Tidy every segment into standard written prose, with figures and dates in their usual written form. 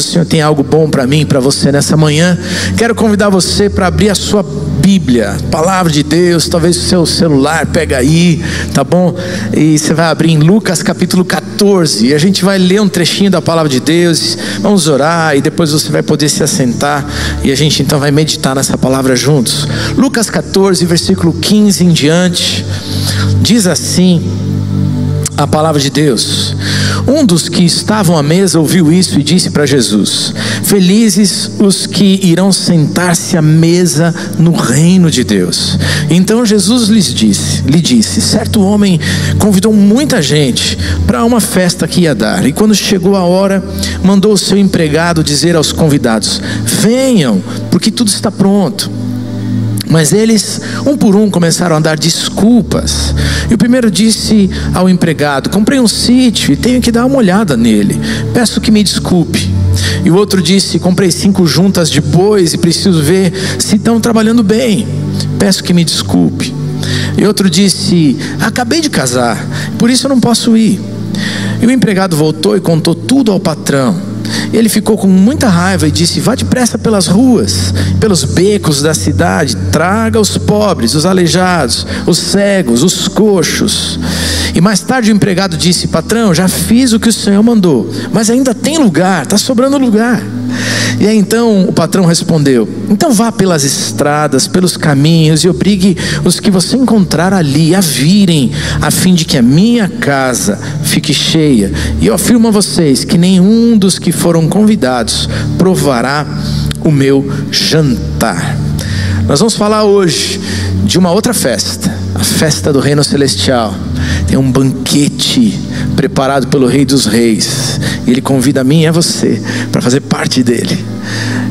Senhor tem algo bom para mim, para você nessa manhã. Quero convidar você para abrir a sua Bíblia, Palavra de Deus. Talvez o seu celular, pega aí, tá bom? E você vai abrir em Lucas capítulo 14, e a gente vai ler um trechinho da Palavra de Deus. Vamos orar, e depois você vai poder se assentar, e a gente então vai meditar nessa palavra juntos. Lucas 14, versículo 15 em diante, diz assim a palavra de Deus: um dos que estavam à mesa ouviu isso e disse para Jesus: felizes os que irão sentar-se à mesa no reino de Deus. Então Jesus lhe disse: certo homem convidou muita gente para uma festa que ia dar, e quando chegou a hora, mandou o seu empregado dizer aos convidados: venham, porque tudo está pronto. Mas eles, um por um, começaram a dar desculpas. E o primeiro disse ao empregado: comprei um sítio e tenho que dar uma olhada nele, peço que me desculpe. E o outro disse: comprei 5 juntas de bois e preciso ver se estão trabalhando bem, peço que me desculpe. E outro disse: acabei de casar, por isso eu não posso ir. E o empregado voltou e contou tudo ao patrão. Ele ficou com muita raiva e disse: vá depressa pelas ruas, pelos becos da cidade, traga os pobres, os aleijados, os cegos, os coxos. E mais tarde o empregado disse: patrão, já fiz o que o senhor mandou, mas ainda tem lugar, está sobrando lugar. E aí então o patrão respondeu: então vá pelas estradas, pelos caminhos, e obrigue os que você encontrar ali a virem, a fim de que a minha casa fique cheia. E eu afirmo a vocês que nenhum dos que foram convidados provará o meu jantar. Nós vamos falar hoje de uma outra festa, a festa do reino celestial. Tem um banquete preparado pelo Rei dos Reis, e Ele convida a mim e a você para fazer parte dele.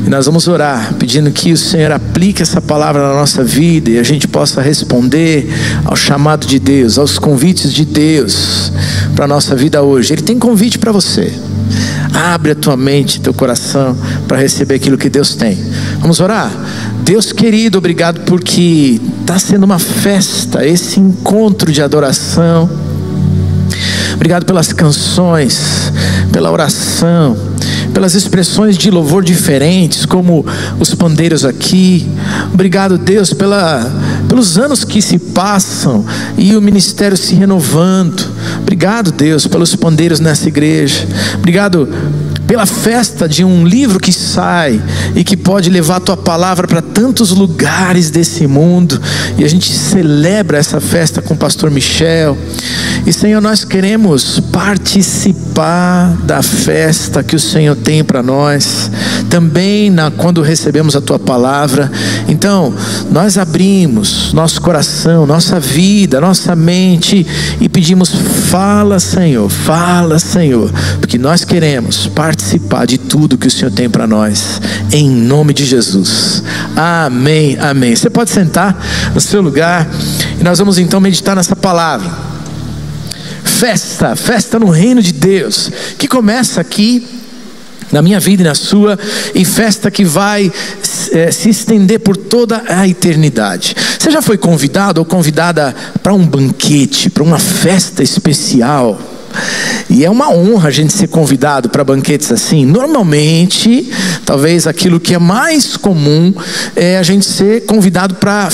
E nós vamos orar pedindo que o Senhor aplique essa palavra na nossa vida, e a gente possa responder ao chamado de Deus, aos convites de Deus para a nossa vida hoje. Ele tem convite para você. Abre a tua mente, teu coração, para receber aquilo que Deus tem. Vamos orar? Deus querido, obrigado porque está sendo uma festa, esse encontro de adoração. Obrigado pelas canções, pela oração, pelas expressões de louvor diferentes, como os pandeiros aqui. Obrigado, Deus, pelos anos que se passam e o ministério se renovando. Obrigado, Deus, pelos pandeiros nessa igreja. Obrigado pela festa de um livro que sai e que pode levar a tua palavra para tantos lugares desse mundo. E a gente celebra essa festa com o pastor Michel. E Senhor, nós queremos participar da festa que o Senhor tem para nós, também quando recebemos a tua palavra. Então nós abrimos nosso coração, nossa vida, nossa mente, e pedimos: fala Senhor, porque nós queremos participar de tudo que o Senhor tem para nós, em nome de Jesus. Amém, amém. Você pode sentar no seu lugar, e nós vamos então meditar nessa palavra. Festa no reino de Deus, que começa aqui na minha vida e na sua, e festa que vai se estender por toda a eternidade. Você já foi convidado ou convidada para um banquete, para uma festa especial? E é uma honra a gente ser convidado para banquetes assim. Normalmente, talvez aquilo que é mais comum é a gente ser convidado para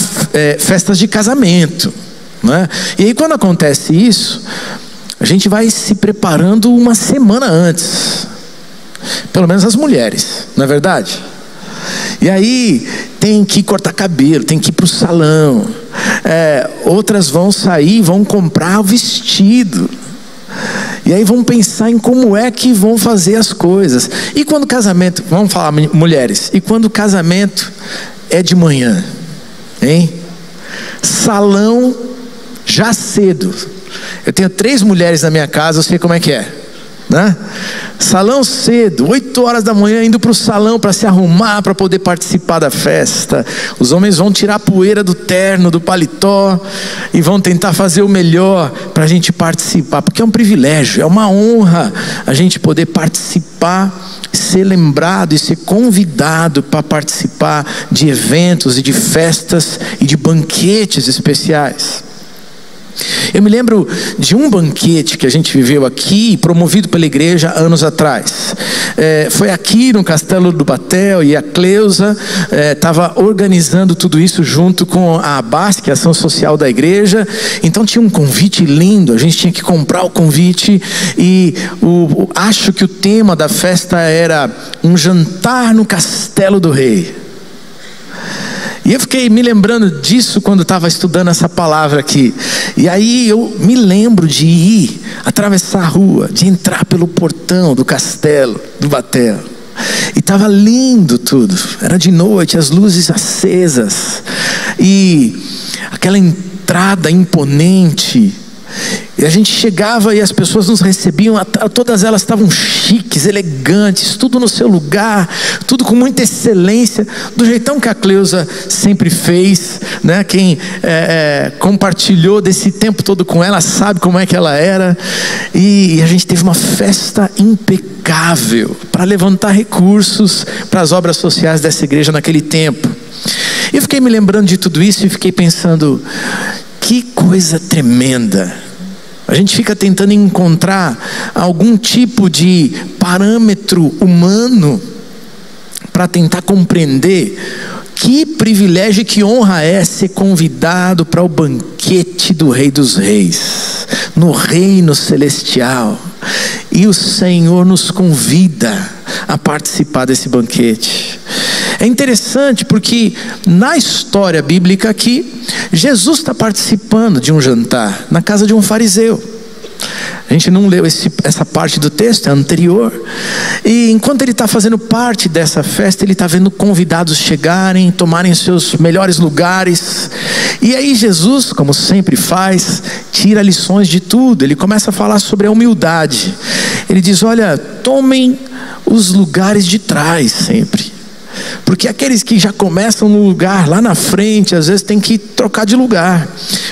festas de casamento, né? E aí quando acontece isso, a gente vai se preparando uma semana antes, pelo menos as mulheres, não é verdade? E aí tem que cortar cabelo, tem que ir para o salão, outras vão sair, vão comprar o vestido, e aí vão pensar em como é que vão fazer as coisas. E quando o casamento, vamos falar mulheres, e quando o casamento é de manhã, hein? Salão já cedo. Eu tenho 3 mulheres na minha casa, eu sei como é que é, né? Salão cedo, 8 horas da manhã, indo para o salão para se arrumar, para poder participar da festa. Os homens vão tirar a poeira do terno, do paletó, e vão tentar fazer o melhor para a gente participar, porque é um privilégio, é uma honra a gente poder participar, ser lembrado e ser convidado para participar de eventos e de festas e de banquetes especiais. Eu me lembro de um banquete que a gente viveu aqui, promovido pela igreja anos atrás. Foi aqui no Castelo do Batel, e a Cleusa estava organizando tudo isso junto com a ABAS, que é a ação social da igreja. Então tinha um convite lindo, a gente tinha que comprar o convite, e acho que o tema da festa era um jantar no Castelo do Rei. E eu fiquei me lembrando disso quando estava estudando essa palavra aqui. E aí eu me lembro de ir, atravessar a rua, de entrar pelo portão do Castelo do Batel. E estava lindo tudo. Era de noite, as luzes acesas. E aquela entrada imponente. E a gente chegava e as pessoas nos recebiam, todas elas estavam chiques, elegantes, tudo no seu lugar, tudo com muita excelência, do jeitão que a Cleusa sempre fez, né? Quem compartilhou desse tempo todo com ela sabe como é que ela era. E a gente teve uma festa impecável para levantar recursos para as obras sociais dessa igreja naquele tempo. Eu fiquei me lembrando de tudo isso e fiquei pensando, que coisa tremenda. A gente fica tentando encontrar algum tipo de parâmetro humano para tentar compreender que privilégio e que honra é ser convidado para o banquete do Rei dos Reis, no reino celestial. E o Senhor nos convida a participar desse banquete. É interessante porque na história bíblica aqui, Jesus está participando de um jantar na casa de um fariseu. A gente não leu essa parte do texto, é anterior. E enquanto ele está fazendo parte dessa festa, ele está vendo convidados chegarem, tomarem seus melhores lugares. E aí Jesus, como sempre faz, tira lições de tudo. Ele começa a falar sobre a humildade. Ele diz, olha, tomem os lugares de trás sempre. Porque aqueles que já começam no lugar lá na frente, às vezes tem que trocar de lugar.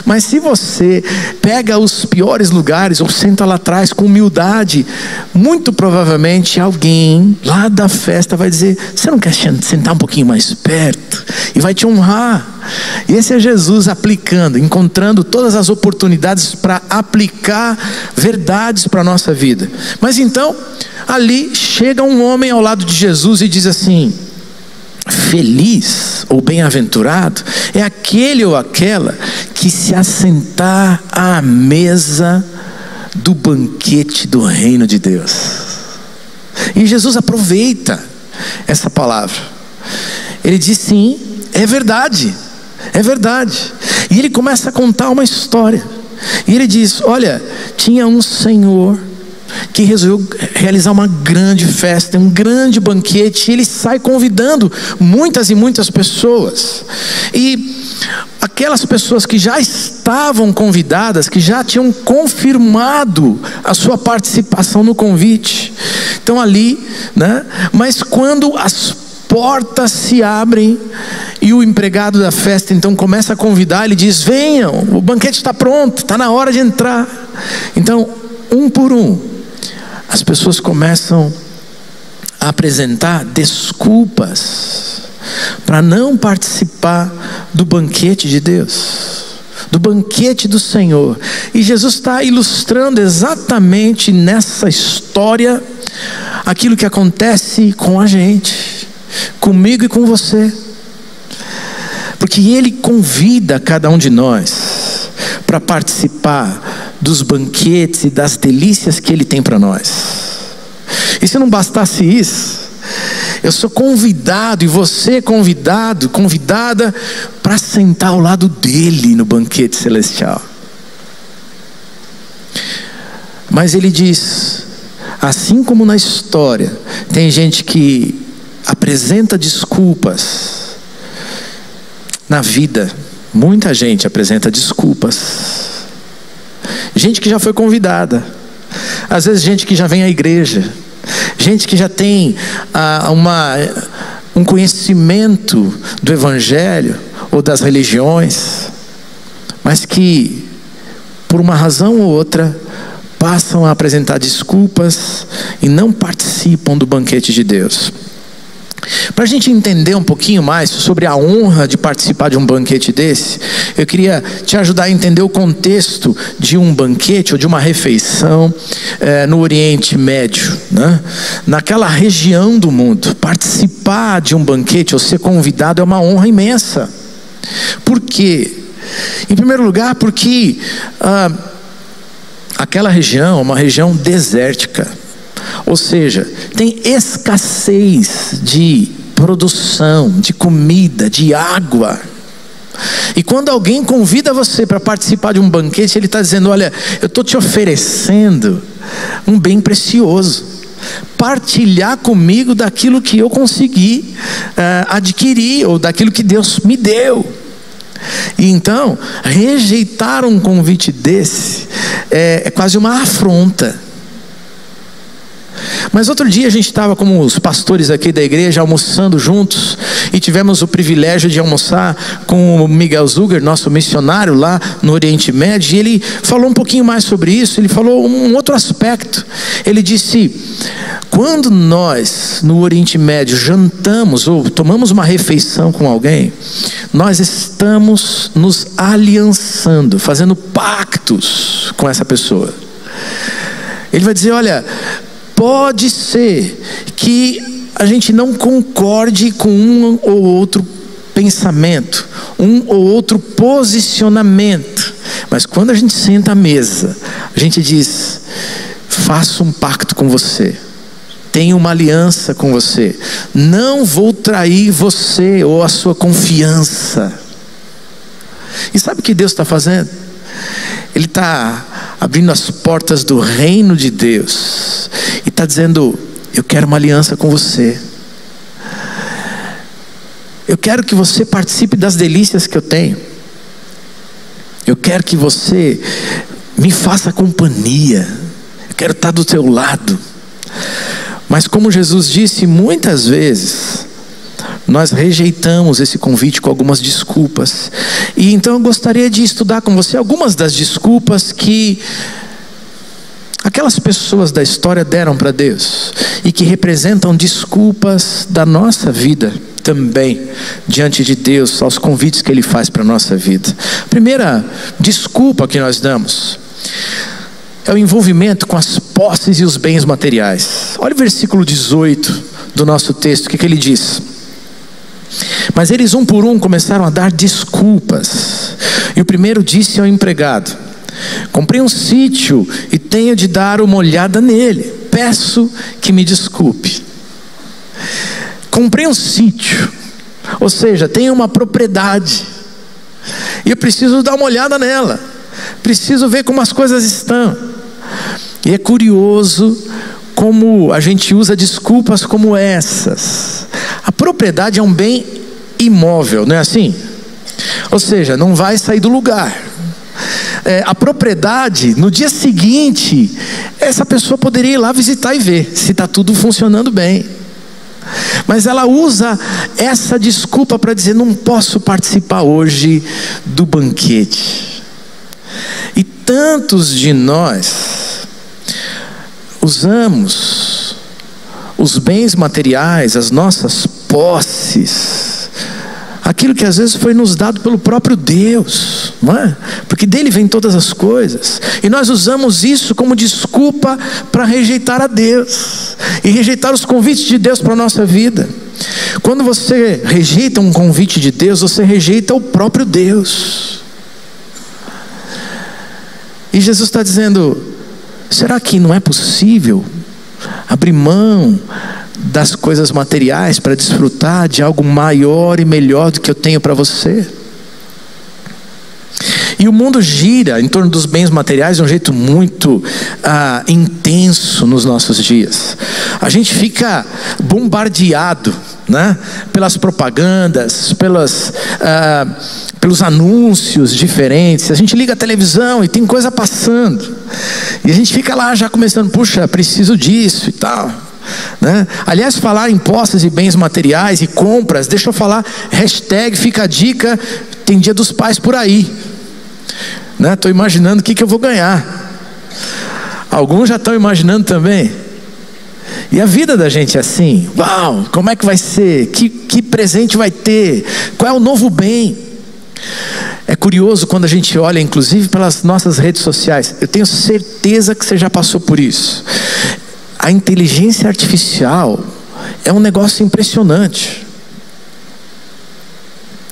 Mas se você pega os piores lugares ou senta lá atrás com humildade, muito provavelmente alguém lá da festa vai dizer, você não quer sentar um pouquinho mais perto? E vai te honrar. E esse é Jesus aplicando, encontrando todas as oportunidades para aplicar verdades para a nossa vida. Mas então, ali chega um homem ao lado de Jesus e diz assim, feliz ou bem-aventurado é aquele ou aquela que se assentar à mesa do banquete do reino de Deus. E Jesus aproveita essa palavra. Ele diz sim, é verdade, é verdade. E ele começa a contar uma história. E ele diz, olha, tinha um senhor que resolveu realizar uma grande festa, um grande banquete, e ele sai convidando muitas e muitas pessoas. E aquelas pessoas que já estavam convidadas, que já tinham confirmado a sua participação no convite, estão ali, né? Mas quando as portas se abrem e o empregado da festa então começa a convidar, ele diz, venham, o banquete está pronto, está na hora de entrar. Então, um por um, as pessoas começam a apresentar desculpas para não participar do banquete de Deus, do banquete do Senhor. E Jesus está ilustrando exatamente nessa história aquilo que acontece com a gente, comigo e com você, porque Ele convida cada um de nós para participar dos banquetes e das delícias que Ele tem para nós. E se não bastasse isso, eu sou convidado e você convidado, convidada para sentar ao lado dele no banquete celestial. Mas ele diz, assim como na história tem gente que apresenta desculpas, na vida muita gente apresenta desculpas. Gente que já foi convidada, às vezes gente que já vem à igreja, gente que já tem um conhecimento do evangelho ou das religiões, mas que por uma razão ou outra passam a apresentar desculpas e não participam do banquete de Deus. Para a gente entender um pouquinho mais sobre a honra de participar de um banquete desse, eu queria te ajudar a entender o contexto de um banquete ou de uma refeição no Oriente Médio, né? Naquela região do mundo. Participar de um banquete ou ser convidado é uma honra imensa. Por quê? Em primeiro lugar, porque aquela região é uma região desértica. Ou seja, tem escassez de produção, de comida, de água. E quando alguém convida você para participar de um banquete, ele está dizendo: olha, eu estou te oferecendo um bem precioso. Partilhar comigo daquilo que eu consegui adquirir, ou daquilo que Deus me deu. E então, rejeitar um convite desse é quase uma afronta. Mas outro dia a gente estava com os pastores aqui da igreja almoçando juntos, e tivemos o privilégio de almoçar com o Miguel Zuger, nosso missionário lá no Oriente Médio, e ele falou um pouquinho mais sobre isso. Ele falou um outro aspecto. Ele disse: quando nós no Oriente Médio jantamos ou tomamos uma refeição com alguém, nós estamos nos aliançando, fazendo pactos com essa pessoa. Ele vai dizer: olha, pode ser que a gente não concorde com um ou outro pensamento, um ou outro posicionamento, mas quando a gente senta à mesa, a gente diz: faço um pacto com você, tenho uma aliança com você, não vou trair você ou a sua confiança. E sabe o que Deus está fazendo? Ele está abrindo as portas do reino de Deus e está dizendo: eu quero uma aliança com você, eu quero que você participe das delícias que eu tenho, eu quero que você me faça companhia, eu quero estar do teu lado. Mas como Jesus disse, muitas vezes nós rejeitamos esse convite com algumas desculpas. E então eu gostaria de estudar com você algumas das desculpas que aquelas pessoas da história deram para Deus, e que representam desculpas da nossa vida também diante de Deus, aos convites que Ele faz para a nossa vida. A primeira desculpa que nós damos é o envolvimento com as posses e os bens materiais. Olha o versículo 18 do nosso texto, o que ele diz? Mas eles um por um começaram a dar desculpas. E o primeiro disse ao empregado: comprei um sítio e tenho de dar uma olhada nele, peço que me desculpe. Comprei um sítio, ou seja, tenho uma propriedade, e eu preciso dar uma olhada nela, preciso ver como as coisas estão. E é curioso como a gente usa desculpas como essas. A propriedade é um bem imóvel, não é assim? Ou seja, não vai sair do lugar. A propriedade, no dia seguinte, essa pessoa poderia ir lá visitar e ver se está tudo funcionando bem. Mas ela usa essa desculpa para dizer: não posso participar hoje do banquete. E tantos de nós usamos os bens materiais, as nossas posses, aquilo que às vezes foi nos dado pelo próprio Deus, não é? Porque dele vem todas as coisas, e nós usamos isso como desculpa para rejeitar a Deus e rejeitar os convites de Deus para a nossa vida. Quando você rejeita um convite de Deus, você rejeita o próprio Deus. E Jesus está dizendo: será que não é possível abrir mão das coisas materiais para desfrutar de algo maior e melhor do que eu tenho para você? E o mundo gira em torno dos bens materiais de um jeito muito intenso nos nossos dias. A gente fica bombardeado, né, pelas propagandas, pelos anúncios diferentes. A gente liga a televisão e tem coisa passando, e a gente fica lá já começando: puxa, preciso disso e tal, né? Aliás, falar em posses e bens materiais e compras, deixa eu falar, hashtag fica a dica, tem Dia dos Pais por aí, né? Estou imaginando o que eu vou ganhar. Alguns já estão imaginando também. E a vida da gente é assim: uau, como é que vai ser? Que presente vai ter? Qual é o novo bem? É curioso quando a gente olha, inclusive pelas nossas redes sociais. Eu tenho certeza que você já passou por isso. A inteligência artificial é um negócio impressionante.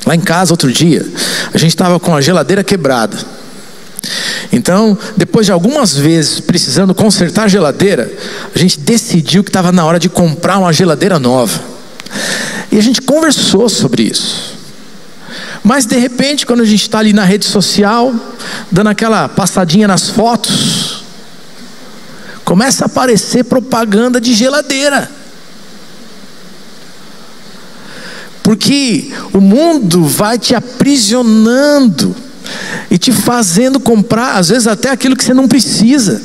Lá em casa, outro dia, a gente estava com a geladeira quebrada. Então, depois de algumas vezes precisando consertar a geladeira, a gente decidiu que estava na hora de comprar uma geladeira nova. E a gente conversou sobre isso. Mas de repente, quando a gente está ali na rede social, dando aquela passadinha nas fotos, começa a aparecer propaganda de geladeira. Porque o mundo vai te aprisionando e te fazendo comprar, às vezes até aquilo que você não precisa.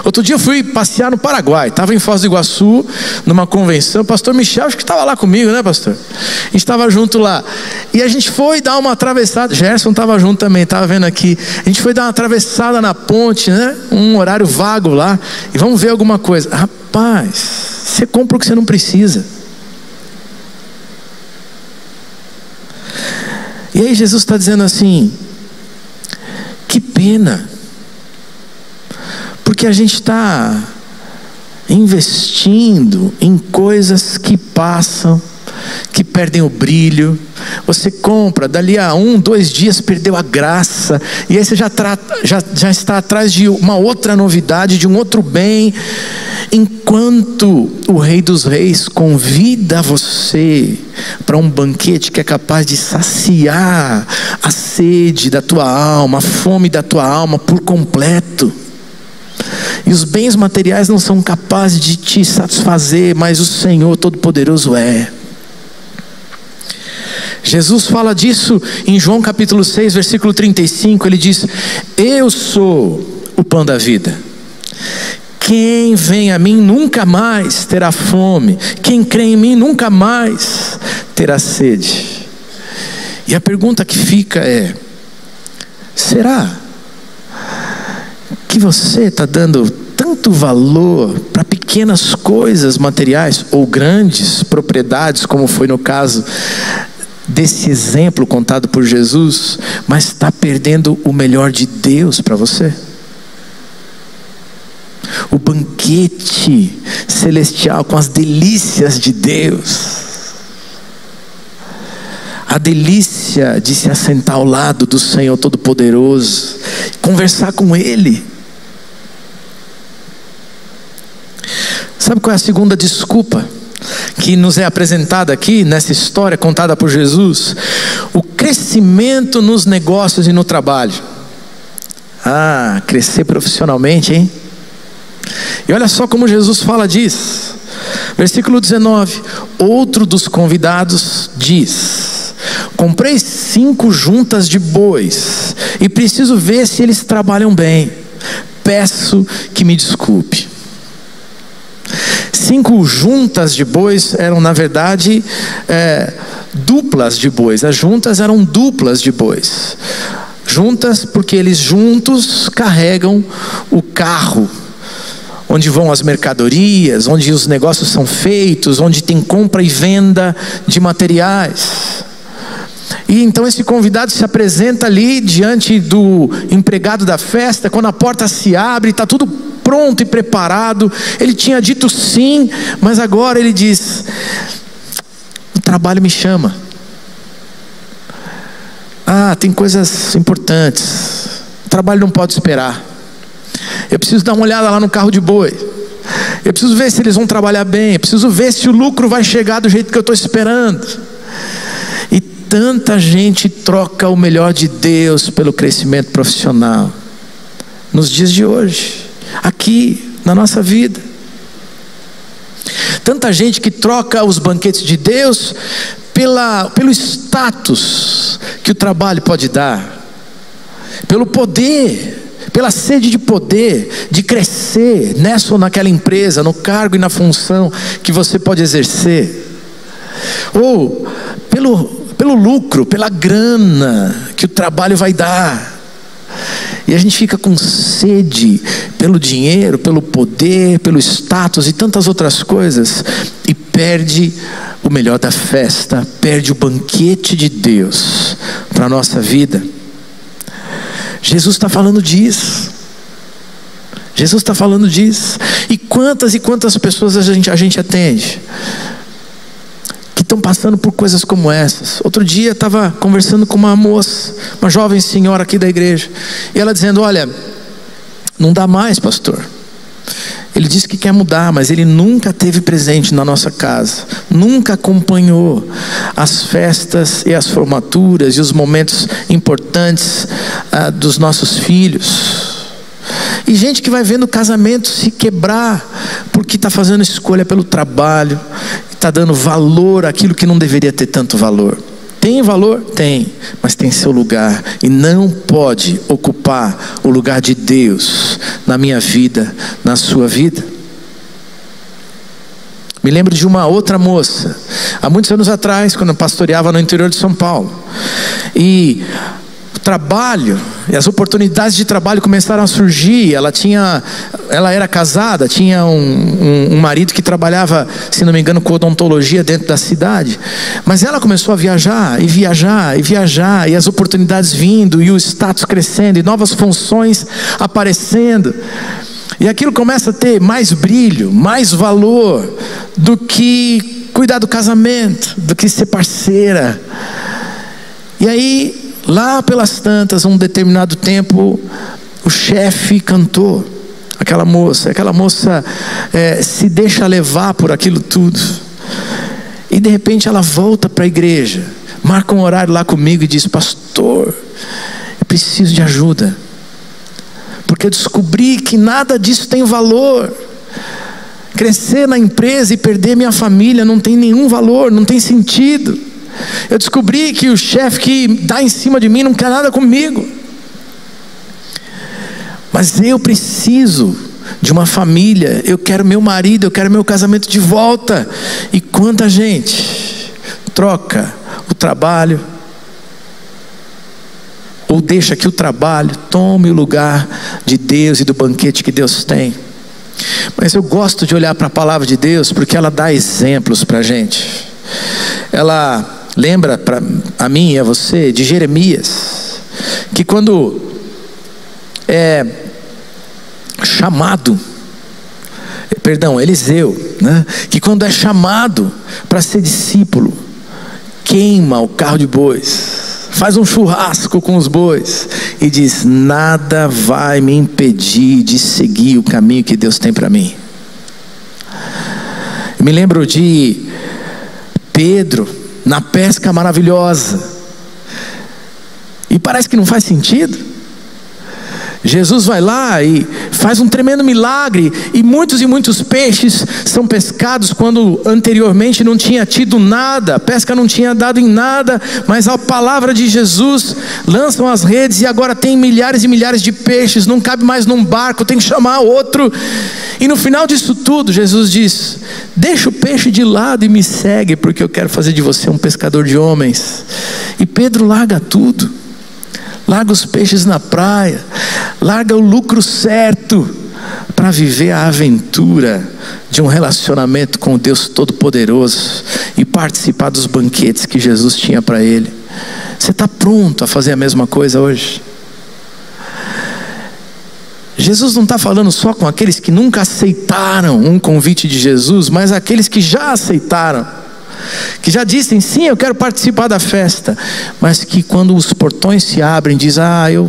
Outro dia eu fui passear no Paraguai, estava em Foz do Iguaçu, numa convenção. O pastor Michel, acho que estava lá comigo, né, pastor? A gente estava junto lá. E a gente foi dar uma atravessada. Gerson estava junto também, estava vendo aqui. A gente foi dar uma atravessada na ponte, né? Um horário vago lá. E vamos ver alguma coisa. Rapaz, você compra o que você não precisa. E aí Jesus está dizendo assim: que pena, porque a gente está investindo em coisas que passam, que perdem o brilho. Você compra, dali a 1, 2 dias perdeu a graça, e aí você já está atrás de uma outra novidade, de um outro bem, enquanto o Rei dos Reis convida você para um banquete que é capaz de saciar a sede da tua alma, a fome da tua alma por completo. E os bens materiais não são capazes de te satisfazer, mas o Senhor Todo-Poderoso é. Jesus fala disso em João capítulo 6, versículo 35. Ele diz: eu sou o pão da vida. Quem vem a mim nunca mais terá fome. Quem crê em mim nunca mais terá sede. E a pergunta que fica é: será que você está dando tanto valor para pequenas coisas materiais ou grandes propriedades, como foi no caso desse exemplo contado por Jesus, mas está perdendo o melhor de Deus para você? O banquete celestial com as delícias de Deus, a delícia de se assentar ao lado do Senhor Todo-Poderoso, conversar com Ele. Sabe qual é a segunda desculpa que nos é apresentada aqui nessa história contada por Jesus? O crescimento nos negócios e no trabalho. Crescer profissionalmente, hein? E olha só como Jesus fala disso. Versículo 19: outro dos convidados diz: comprei 5 juntas de bois e preciso ver se eles trabalham bem. Peço que me desculpe. 5 juntas de bois eram, na verdade, duplas de bois. As juntas eram duplas de bois. Juntas porque eles juntos carregam o carro, onde vão as mercadorias, onde os negócios são feitos, onde tem compra e venda de materiais. E então esse convidado se apresenta ali diante do empregado da festa. Quando a porta se abre, está tudo pronto e preparado. Ele tinha dito sim, mas agora ele diz: o trabalho me chama. Tem coisas importantes, o trabalho não pode esperar. Eu preciso dar uma olhada lá no carro de boi. Eu preciso ver se eles vão trabalhar bem. Eu preciso ver se o lucro vai chegar do jeito que eu estou esperando. E tanta gente troca o melhor de Deus pelo crescimento profissional nos dias de hoje, aqui na nossa vida. Tanta gente que troca os banquetes de Deus pelo status que o trabalho pode dar, pelo poder, pela sede de poder, de crescer nessa ou naquela empresa, no cargo e na função que você pode exercer, ou pelo lucro, pela grana que o trabalho vai dar. E a gente fica com sede pelo dinheiro, pelo poder, pelo status e tantas outras coisas, e perde o melhor da festa, perde o banquete de Deus para a nossa vida. Jesus está falando disso. Jesus está falando disso. E quantas pessoas a gente atende que estão passando por coisas como essas. Outro dia estava conversando com uma moça, uma jovem senhora aqui da igreja, e ela dizendo: olha, não dá mais, pastor. Ele disse que quer mudar, mas ele nunca esteve presente na nossa casa, nunca acompanhou as festas e as formaturas e os momentos importantes dos nossos filhos. E gente que vai vendo o casamento se quebrar porque está fazendo escolha pelo trabalho, está dando valor àquilo que não deveria ter tanto valor. Tem valor? Tem, mas tem seu lugar, e não pode ocupar o lugar de Deus na minha vida, na sua vida. Me lembro de uma outra moça, há muitos anos atrás, quando eu pastoreava no interior de São Paulo, e o trabalho e as oportunidades de trabalho começaram a surgir. Ela era casada, tinha um marido que trabalhava, se não me engano, com odontologia dentro da cidade, mas ela começou a viajar, e as oportunidades vindo, e o status crescendo, e novas funções aparecendo, e aquilo começa a ter mais brilho, mais valor do que cuidar do casamento, do que ser parceira. E aí, lá pelas tantas, um determinado tempo, o chefe cantou. Aquela moça se deixa levar por aquilo tudo, e de repente ela volta para a igreja, marca um horário lá comigo e diz: pastor, eu preciso de ajuda, porque eu descobri que nada disso tem valor. Crescer na empresa e perder minha família não tem nenhum valor, não tem sentido. Eu descobri que o chefe que dá em cima de mim não quer nada comigo, mas eu preciso de uma família, eu quero meu marido, eu quero meu casamento de volta. E quanta gente troca o trabalho, ou deixa que o trabalho tome o lugar de Deus e do banquete que Deus tem. Mas eu gosto de olhar para a palavra de Deus, porque ela dá exemplos para a gente. Ela lembra para a mim e a você de Jeremias, que quando Eliseu, né? Que quando é chamado para ser discípulo, queima o carro de bois, faz um churrasco com os bois e diz: nada vai me impedir de seguir o caminho que Deus tem para mim. Eu me lembro de Pedro na pesca maravilhosa, e parece que não faz sentido. Jesus vai lá e faz um tremendo milagre, e muitos peixes são pescados quando anteriormente não tinha tido nada, a pesca não tinha dado em nada, mas a palavra de Jesus, lançam as redes e agora tem milhares e milhares de peixes, não cabe mais num barco, tem que chamar outro. E no final disso tudo, Jesus diz: deixa o peixe de lado e me segue, porque eu quero fazer de você um pescador de homens. E Pedro larga tudo, larga os peixes na praia, larga o lucro certo para viver a aventura de um relacionamento com o Deus Todo-Poderoso e participar dos banquetes que Jesus tinha para ele. Você está pronto a fazer a mesma coisa hoje? Jesus não está falando só com aqueles que nunca aceitaram um convite de Jesus, mas aqueles que já aceitaram, que já dizem: sim, eu quero participar da festa, mas que quando os portões se abrem, diz: eu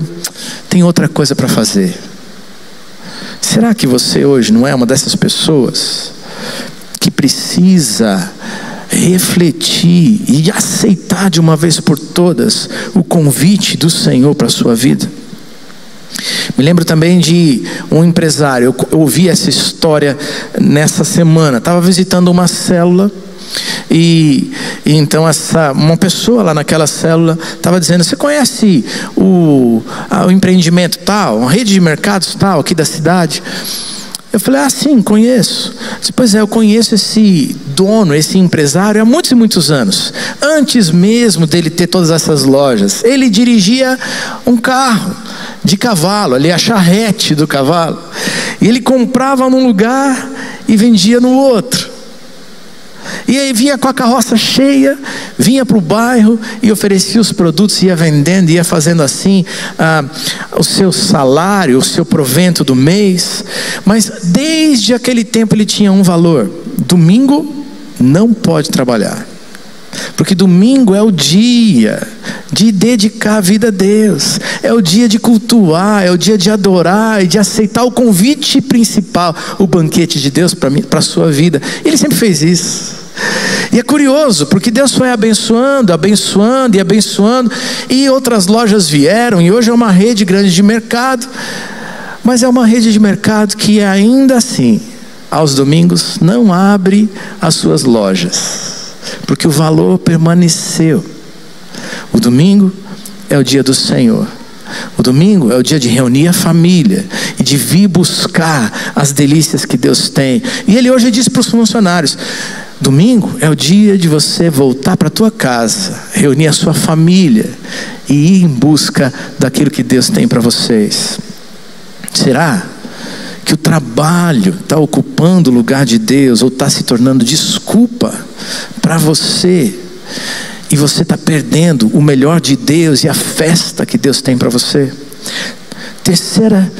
tenho outra coisa para fazer. Será que você hoje não é uma dessas pessoas que precisa refletir e aceitar de uma vez por todas o convite do Senhor para a sua vida? Me lembro também de um empresário, eu ouvi essa história nessa semana, estava visitando uma célula, e então uma pessoa lá naquela célula estava dizendo: você conhece o empreendimento tal, uma rede de mercados tal aqui da cidade? Eu falei: sim, conheço. Pois é, eu conheço esse dono, esse empresário há muitos e muitos anos. Antes mesmo dele ter todas essas lojas, ele dirigia um carro de cavalo, ali a charrete do cavalo. E ele comprava num lugar e vendia no outro. E aí vinha com a carroça cheia, vinha para o bairro e oferecia os produtos, ia vendendo, ia fazendo assim o seu salário, o seu provento do mês. Mas desde aquele tempo ele tinha um valor: domingo não pode trabalhar, porque domingo é o dia de dedicar a vida a Deus, é o dia de cultuar, é o dia de adorar e de aceitar o convite principal, o banquete de Deus para a sua vida. Ele sempre fez isso. E é curioso, porque Deus foi abençoando, abençoando e abençoando, e outras lojas vieram, e hoje é uma rede grande de mercado. Mas é uma rede de mercado que ainda assim, aos domingos, não abre as suas lojas, porque o valor permaneceu. O domingo é o dia do Senhor. O domingo é o dia de reunir a família e de vir buscar as delícias que Deus tem. E ele hoje diz para os funcionários: domingo é o dia de você voltar para a tua casa, reunir a sua família e ir em busca daquilo que Deus tem para vocês. Será que o trabalho está ocupando o lugar de Deus, ou está se tornando desculpa para você, e você está perdendo o melhor de Deus e a festa que Deus tem para você? Terceira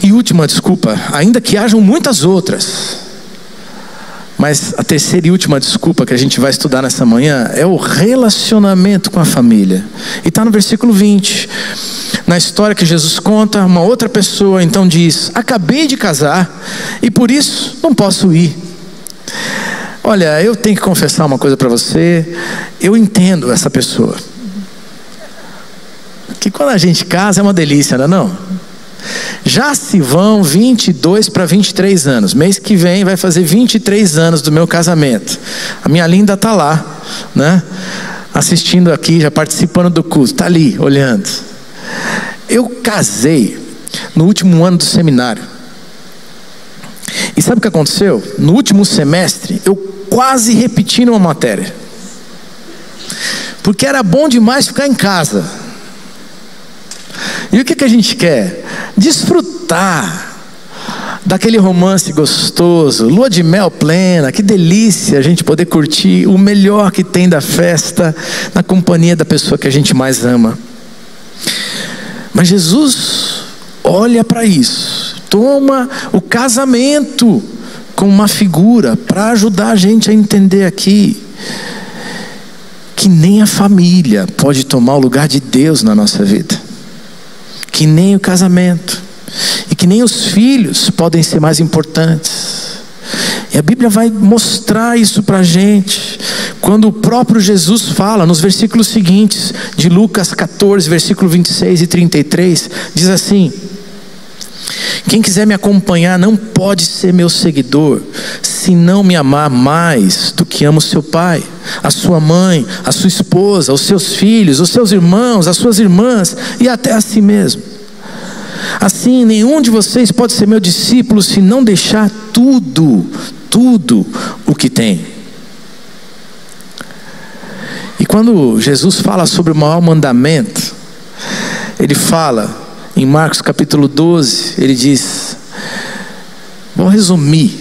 e última desculpa, ainda que hajam muitas outras, mas a terceira e última desculpa que a gente vai estudar nessa manhã é o relacionamento com a família. E está no versículo 20. Na história que Jesus conta, uma outra pessoa então diz: acabei de casar e por isso não posso ir. Olha, eu tenho que confessar uma coisa para você. Eu entendo essa pessoa, que quando a gente casa é uma delícia, não é não? Já se vão 22 para 23 anos. Mês que vem vai fazer 23 anos do meu casamento. A minha linda está lá, né? Assistindo aqui, já participando do culto, está ali, olhando. Eu casei no último ano do seminário. E sabe o que aconteceu? No último semestre, eu quase repeti uma matéria, porque era bom demais ficar em casa. E o que a gente quer? Desfrutar daquele romance gostoso, lua de mel plena. Que delícia a gente poder curtir o melhor que tem da festa, na companhia da pessoa que a gente mais ama. Mas Jesus olha para isso, toma o casamento como uma figura para ajudar a gente a entender aqui que nem a família pode tomar o lugar de Deus na nossa vida, que nem o casamento, e que nem os filhos podem ser mais importantes. E a Bíblia vai mostrar isso para a gente, quando o próprio Jesus fala nos versículos seguintes de Lucas 14, versículo 26 e 33, diz assim: quem quiser me acompanhar não pode ser meu seguidor, se não me amar mais do que ama o seu pai, a sua mãe, a sua esposa, os seus filhos, os seus irmãos, as suas irmãs e até a si mesmo. Assim, nenhum de vocês pode ser meu discípulo se não deixar tudo o que tem. E quando Jesus fala sobre o maior mandamento, ele fala em Marcos capítulo 12, ele diz: vou resumir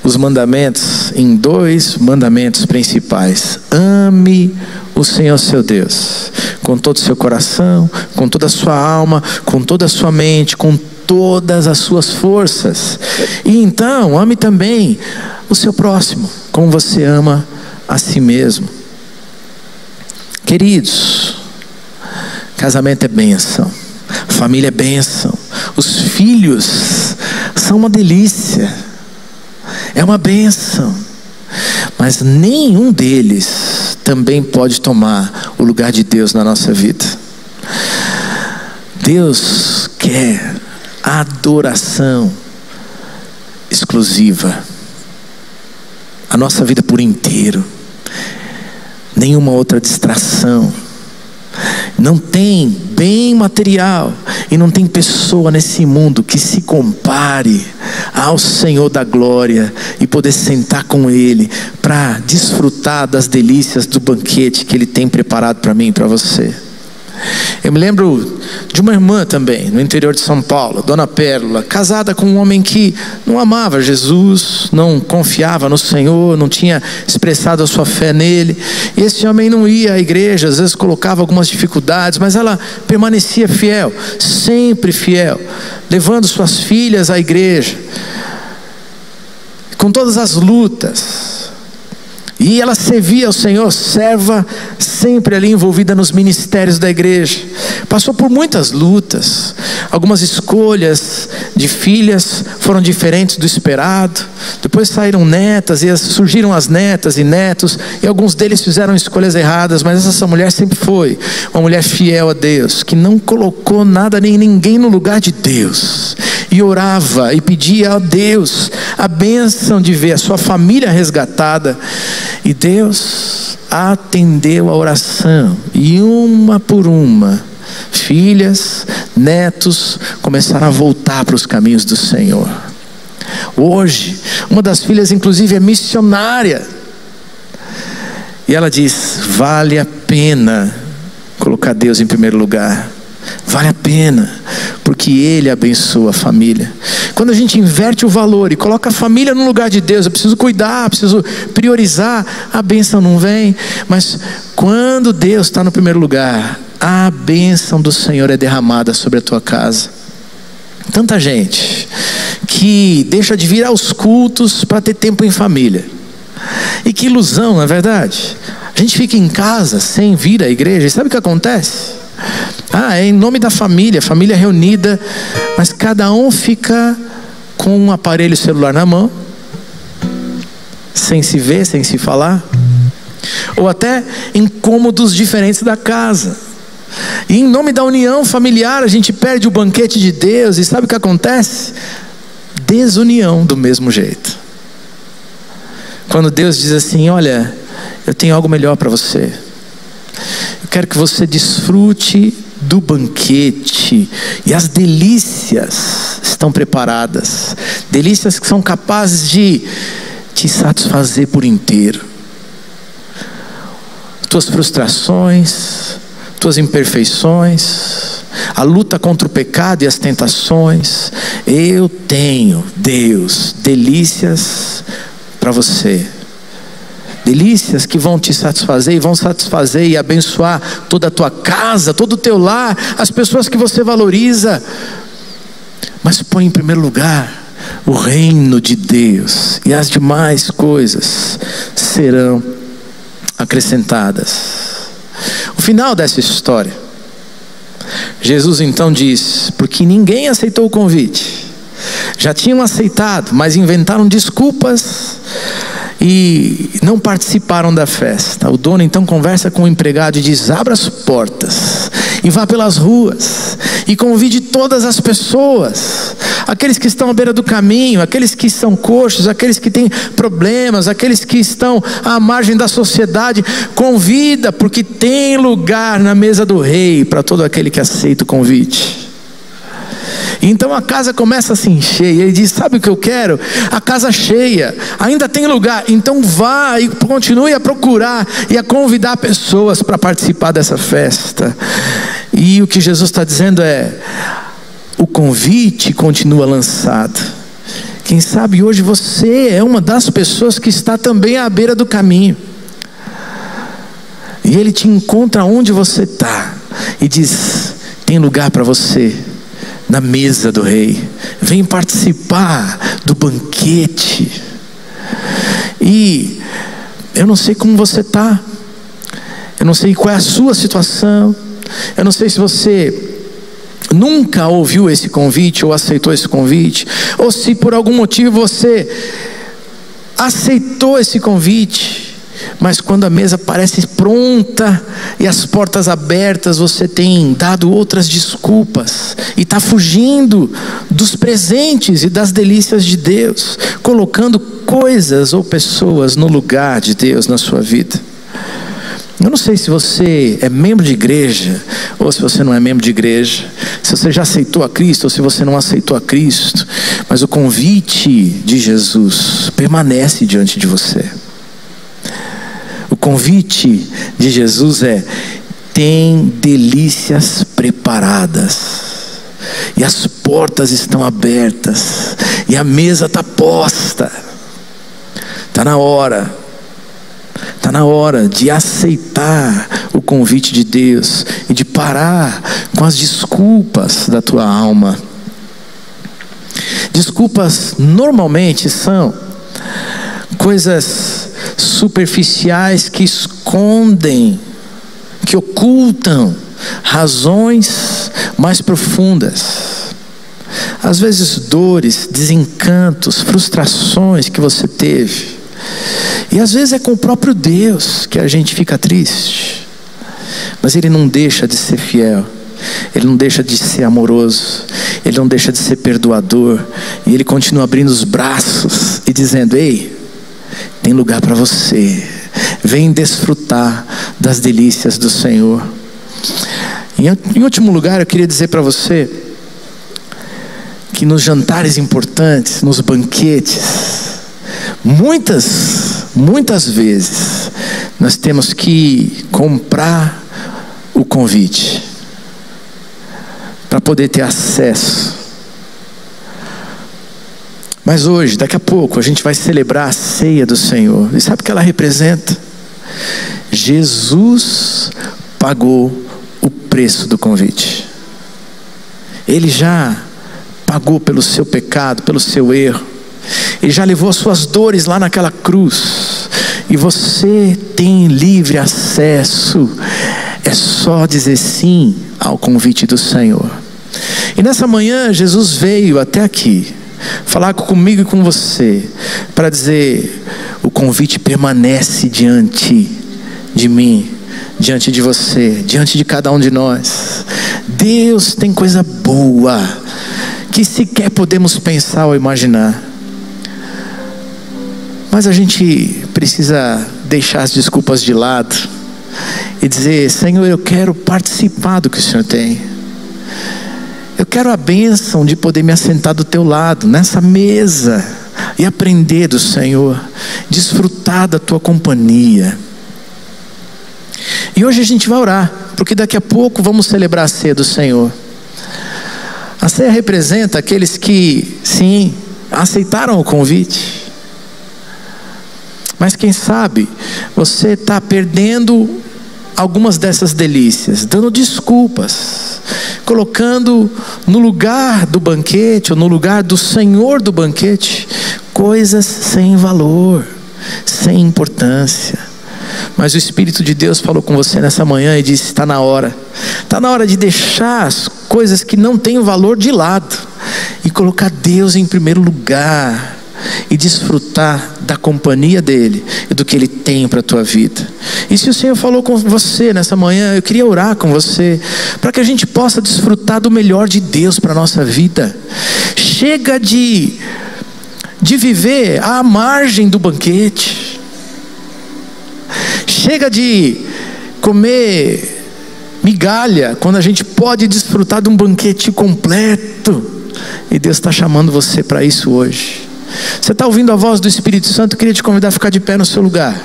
os mandamentos em 2 mandamentos principais. Ame o Senhor seu Deus com todo o seu coração, com toda a sua alma, com toda a sua mente, com todas as suas forças. E então ame também o seu próximo como você ama a si mesmo. Queridos, casamento é bênção, família é bênção, os filhos são uma delícia, é uma bênção, mas nenhum deles também pode tomar o lugar de Deus na nossa vida. Deus quer adoração exclusiva, a nossa vida por inteiro, nenhuma outra distração. Não tem bem material e não tem pessoa nesse mundo que se compare ao Senhor da glória e poder sentar com Ele para desfrutar das delícias do banquete que Ele tem preparado para mim e para você. Eu me lembro de uma irmã também, no interior de São Paulo, Dona Pérola, casada com um homem que não amava Jesus, não confiava no Senhor, não tinha expressado a sua fé nele. E esse homem não ia à igreja, às vezes colocava algumas dificuldades, mas ela permanecia fiel, sempre fiel, levando suas filhas à igreja, com todas as lutas. E ela servia ao Senhor, serva, sempre ali envolvida nos ministérios da igreja. Passou por muitas lutas. Algumas escolhas de filhas foram diferentes do esperado. Depois saíram netas e surgiram as netas e netos. E alguns deles fizeram escolhas erradas. Mas essa mulher sempre foi uma mulher fiel a Deus, que não colocou nada nem ninguém no lugar de Deus. E orava e pedia a Deus a bênção de ver a sua família resgatada. E Deus atendeu a oração, e uma por uma, filhas, netos começaram a voltar para os caminhos do Senhor. Hoje, uma das filhas inclusive é missionária, e ela diz: vale a pena colocar Deus em primeiro lugar. Vale a pena, porque Ele abençoa a família. Quando a gente inverte o valor e coloca a família no lugar de Deus, eu preciso cuidar, preciso priorizar, a bênção não vem. Mas quando Deus está no primeiro lugar, a bênção do Senhor é derramada sobre a tua casa. Tanta gente que deixa de vir aos cultos para ter tempo em família. E que ilusão, não é verdade? A gente fica em casa sem vir à igreja, e sabe o que acontece? É em nome da família, família reunida, mas cada um fica com um aparelho celular na mão, sem se ver, sem se falar, ou até em cômodos diferentes da casa. E em nome da união familiar a gente perde o banquete de Deus. E sabe o que acontece? Desunião do mesmo jeito. Quando Deus diz assim: olha, eu tenho algo melhor para você. Eu quero que você desfrute do banquete, e as delícias estão preparadas, delícias que são capazes de te satisfazer por inteiro. Tuas frustrações, tuas imperfeições, a luta contra o pecado e as tentações. Eu tenho, Deus, delícias para você. Delícias que vão te satisfazer, e vão satisfazer e abençoar toda a tua casa, todo o teu lar, as pessoas que você valoriza. Mas põe em primeiro lugar o reino de Deus, e as demais coisas serão acrescentadas. O final dessa história, Jesus então diz: porque ninguém aceitou o convite. Já tinham aceitado, mas inventaram desculpas e não participaram da festa. O dono então conversa com o empregado e diz: abra as portas e vá pelas ruas e convide todas as pessoas, aqueles que estão à beira do caminho, aqueles que são coxos, aqueles que têm problemas, aqueles que estão à margem da sociedade. Convida, porque tem lugar na mesa do rei para todo aquele que aceita o convite. Então a casa começa a se encher, e ele diz: sabe o que eu quero? A casa cheia, ainda tem lugar. Então vá e continue a procurar e a convidar pessoas para participar dessa festa. E o que Jesus está dizendo é: o convite continua lançado. Quem sabe hoje você é uma das pessoas que está também à beira do caminho, e Ele te encontra onde você está e diz: tem lugar para você na mesa do rei, vem participar do banquete. E eu não sei como você está, eu não sei qual é a sua situação, eu não sei se você nunca ouviu esse convite ou aceitou esse convite, ou se por algum motivo você aceitou esse convite, mas quando a mesa parece pronta e as portas abertas, você tem dado outras desculpas e está fugindo dos presentes e das delícias de Deus, colocando coisas ou pessoas no lugar de Deus na sua vida. Eu não sei se você é membro de igreja ou se você não é membro de igreja, se você já aceitou a Cristo ou se você não aceitou a Cristo, mas o convite de Jesus permanece diante de você. O convite de Jesus é: tem delícias preparadas, e as portas estão abertas, e a mesa está posta. Está na hora de aceitar o convite de Deus e de parar com as desculpas da tua alma. Desculpas normalmente são coisas superficiais que escondem, que ocultam razões mais profundas. Às vezes dores, desencantos, frustrações que você teve. E às vezes é com o próprio Deus que a gente fica triste. Mas Ele não deixa de ser fiel. Ele não deixa de ser amoroso. Ele não deixa de ser perdoador. E Ele continua abrindo os braços e dizendo: ei, tem lugar para você. Vem desfrutar das delícias do Senhor. Em último lugar, eu queria dizer para você que nos jantares importantes, nos banquetes, muitas vezes nós temos que comprar o convite para poder ter acesso. Mas hoje, daqui a pouco, a gente vai celebrar a ceia do Senhor. E sabe o que ela representa? Jesus pagou o preço do convite. Ele já pagou pelo seu pecado, pelo seu erro. Ele já levou as suas dores lá naquela cruz. E você tem livre acesso. É só dizer sim ao convite do Senhor. E nessa manhã, Jesus veio até aqui falar comigo e com você, para dizer: o convite permanece diante de mim, diante de você, diante de cada um de nós. Deus tem coisa boa que sequer podemos pensar ou imaginar. Mas a gente precisa deixar as desculpas de lado e dizer: Senhor, eu quero participar do que o Senhor tem. Eu quero a bênção de poder me assentar do teu lado, nessa mesa, e aprender do Senhor, desfrutar da tua companhia. E hoje a gente vai orar, porque daqui a pouco vamos celebrar a ceia do Senhor. A ceia representa aqueles que, sim, aceitaram o convite. Mas quem sabe você está perdendo algumas dessas delícias, dando desculpas, colocando no lugar do banquete, ou no lugar do Senhor do banquete, coisas sem valor, sem importância. Mas o Espírito de Deus falou com você nessa manhã e disse: está na hora de deixar as coisas que não têm valor de lado, e colocar Deus em primeiro lugar, e desfrutar da companhia dele e do que ele tem para a tua vida. E se o Senhor falou com você nessa manhã, eu queria orar com você para que a gente possa desfrutar do melhor de Deus para a nossa vida. Chega de viver à margem do banquete. Chega de comer migalha quando a gente pode desfrutar de um banquete completo. E Deus está chamando você para isso hoje. Você está ouvindo a voz do Espírito Santo? Eu queria te convidar a ficar de pé no seu lugar,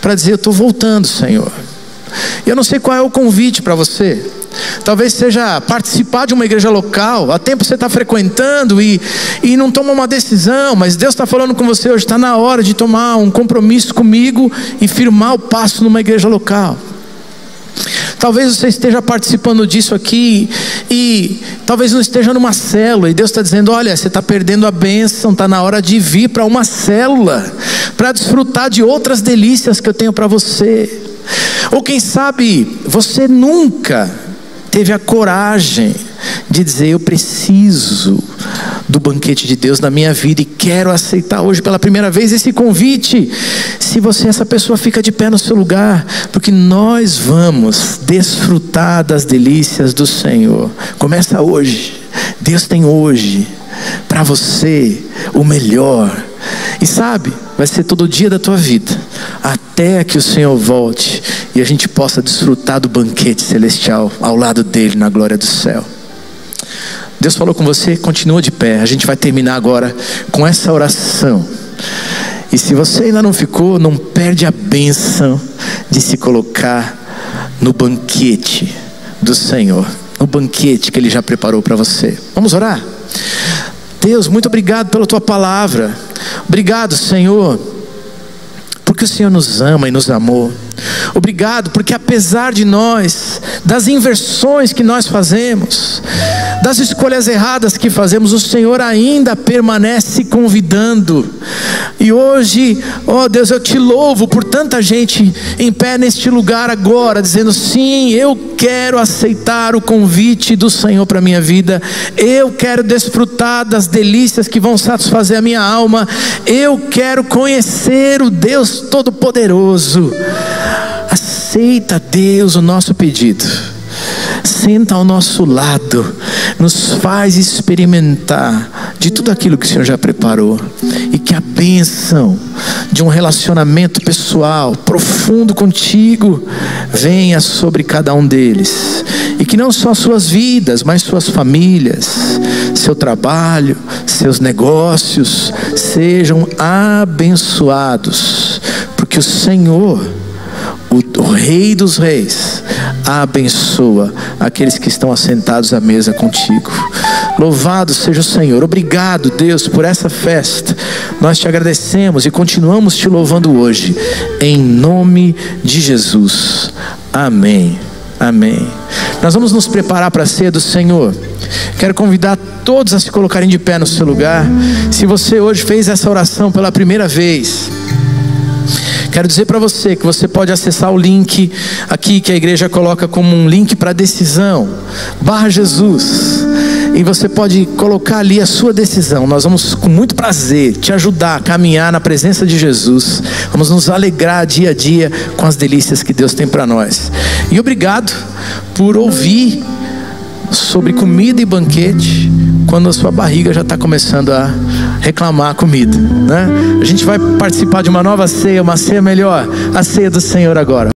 para dizer: eu estou voltando, Senhor. E eu não sei qual é o convite para você. Talvez seja participar de uma igreja local. Há tempo você está frequentando e não toma uma decisão, mas Deus está falando com você hoje: está na hora de tomar um compromisso comigo e firmar o passo numa igreja local. Talvez você esteja participando disso aqui e talvez não esteja numa célula, e Deus está dizendo: olha, você está perdendo a bênção, está na hora de vir para uma célula, para desfrutar de outras delícias que eu tenho para você. Ou quem sabe você nunca teve a coragem de dizer: eu preciso do banquete de Deus na minha vida e quero aceitar hoje pela primeira vez esse convite. Se você é essa pessoa, fica de pé no seu lugar, porque nós vamos desfrutar das delícias do Senhor. Começa hoje. Deus tem hoje para você o melhor. E sabe, vai ser todo dia da tua vida, até que o Senhor volte e a gente possa desfrutar do banquete celestial ao lado dele na glória do céu. Deus falou com você, continua de pé. A gente vai terminar agora com essa oração. E se você ainda não ficou, não perde a bênção de se colocar no banquete do Senhor, no banquete que Ele já preparou para você. Vamos orar? Deus, muito obrigado pela Tua palavra. Obrigado, Senhor, porque o Senhor nos ama e nos amou. Obrigado porque apesar de nós, das inversões que nós fazemos, das escolhas erradas que fazemos, o Senhor ainda permanece convidando. E hoje, ó Deus, eu te louvo por tanta gente em pé neste lugar agora, dizendo: sim, eu quero aceitar o convite do Senhor para a minha vida. Eu quero desfrutar das delícias que vão satisfazer a minha alma. Eu quero conhecer o Deus Todo-Poderoso. Aceita, Deus, o nosso pedido. Senta ao nosso lado, nos faz experimentar de tudo aquilo que o Senhor já preparou, e que a bênção de um relacionamento pessoal profundo contigo venha sobre cada um deles, e que não só suas vidas, mas suas famílias, seu trabalho, seus negócios sejam abençoados, porque o Senhor, o Rei dos Reis, abençoa aqueles que estão assentados à mesa contigo. Louvado seja o Senhor. Obrigado, Deus, por essa festa. Nós te agradecemos e continuamos te louvando hoje, em nome de Jesus. Amém. Amém. Nós vamos nos preparar para a ceia do Senhor. Quero convidar todos a se colocarem de pé no seu lugar. Se você hoje fez essa oração pela primeira vez, quero dizer para você que você pode acessar o link aqui que a igreja coloca como um link para decisão, /Jesus, e você pode colocar ali a sua decisão. Nós vamos com muito prazer te ajudar a caminhar na presença de Jesus. Vamos nos alegrar dia a dia com as delícias que Deus tem para nós. E obrigado por ouvir sobre comida e banquete quando a sua barriga já está começando a reclamar a comida, né? A gente vai participar de uma nova ceia, uma ceia melhor, a ceia do Senhor agora.